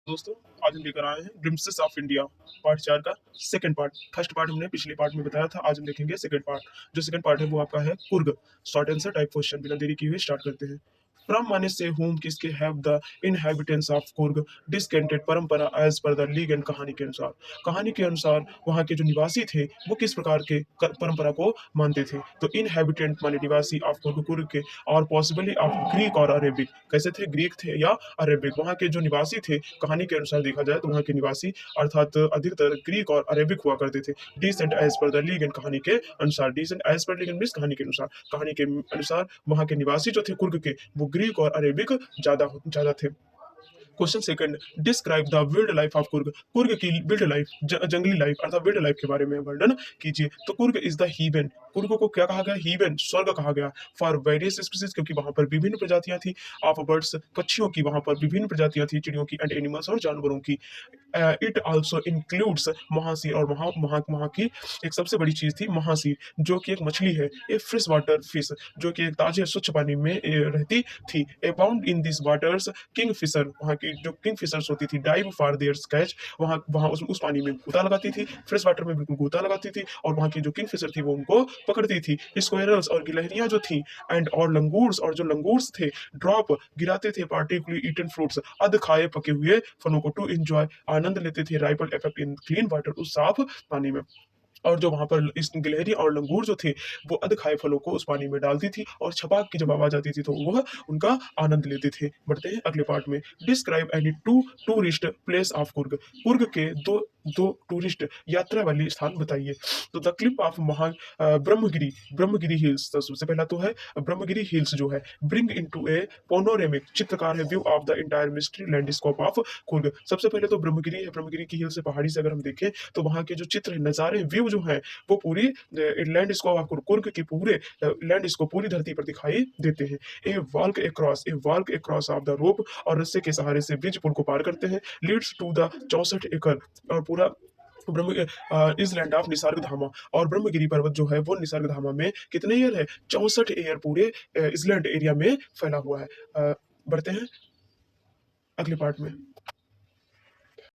दोस्तों, आज हम लेकर आए हैं ग्लिम्पसेस ऑफ इंडिया पार्ट 4 का सेकंड पार्ट। फर्स्ट पार्ट हमने पिछले पार्ट में बताया था, आज हम देखेंगे सेकंड पार्ट। जो सेकंड पार्ट है वो आपका है Coorg. Short answer type question, बिना देरी किए हुए स्टार्ट करते हैं। फ्रॉम माने से होम किसके have the inhabitants of Coorg descended परंपरा एज पर द लीगेंड। कहानी के अनुसार वहाँ के जो निवासी थे वो किस प्रकार के परंपरा को मानते थे। तो इनहेबिटेंट माने निवासी ऑफ कुर्ग के, और पॉसिबली ऑफ ग्रीक और अरेबिक। कैसे थे? ग्रीक थे या अरेबिक। वहाँ के जो निवासी थे, कहानी के अनुसार देखा जाए तो वहाँ के निवासी अर्थात अधिकतर ग्रीक और अरेबिक हुआ करते थे। Descent as per the legend, कहानी के अनुसार। Descent as per legend means कहानी के अनुसार। कहानी के अनुसार वहाँ के निवासी जो थे कुर्ग के, वो ग्रीक और अरेबिक ज्यादा ज्यादा थे। Question second, describe the wild life of Coorg. Coorg की विल्ड लाइफ, जंगली लाइफ अर्थात विल्ड लाइफ के बारे में वर्णन कीजिए। तो Coorg is the heaven. Coorg को क्या कहा गया? हीवन, स्वर्ग कहा गया। फॉर वेरियस स्पीसीज, क्योंकि वहां पर विभिन्न प्रजातियां थी। ऑफ बर्ड्स, पक्षियों की वहां पर विभिन्न प्रजातियां थी, चिड़ियों की, एंड एनिमल्स और जानवरों की। इट आल्सो इंक्लूड्स महासी, और वहाँ की एक सबसे बड़ी चीज थी महासी, जो कि एक मछली है। ए फ्रेश वाटर फिश, जो कि एक ताजे स्वच्छ पानी में रहती थी। Abound in this waters kingfisher, वहाँ की जो किंग फिशर्स होती थी, डाइव फॉर देयर कैच, वहाँ वहाँ उस पानी में गोता लगाती थी। फ्रेश वाटर में बिल्कुल गोता लगाती थी, और वहाँ की जो किंग फिशर थी वो उनको पकड़ती थी। स्क्वेरल्स, और गिलहरियां जो थी, एंड और लंगूर्स, और जो लंगूर्स थे, ड्रॉप गिराते थे पार्टिकुलरली ईटन फ्रूट्स, अध खाए पके हुए फलों को, टू एंजॉय, आनंद लेते थे, राइपल इफेक्ट इन क्लीन वाटर, उस साफ पानी में। और जो वहां पर इस गिलहरी और लंगूर जो थे, वो अध खाए फलों को उस पानी में डालती थी, और छपाक की जब आवाज आती थी तो वह उनका आनंद लेते थे। बढ़ते हैं अगले पार्ट में। Describe any two tourist place of Coorg. Coorg के दो दो टूरिस्ट यात्रा वाली स्थान बताइए। तो the clip of Brahmagiri, Brahmagiri hills. तो सबसे पहला तो है ब्रह्मगिरी हिल्स जो है, ब्रिंग इनटू ए पोनोरेमिक, चित्रकार है, view of the entire mystery landscape of Coorg. सबसे पहले तो ब्रह्मगिरी है, ब्रह्मगिरी की हिल से, पहाड़ी से अगर हम देखें तो वहाँ के जो चित्र नज़ारे, व्यू जो है, वो पूरी लैंडस्केप ऑफ कुर्ग की पूरे लैंडस्केप पूरी धरती पर दिखाई देते हैं। A walk across of the rope, और रस्से के सहारे से ब्रिज पुल को पार करते हैं। लीड्स टू द 64 एकड़, और पूरा ब्रह्म इस लैंड ऑफ निसर्ग धामा। और ब्रह्मगिरी पर्वत जो है वो निसर्ग धामा में कितने ईयर है? 64 ईयर पूरे इसलैंड एरिया में फैला हुआ है। बढ़ते हैं अगले पार्ट में।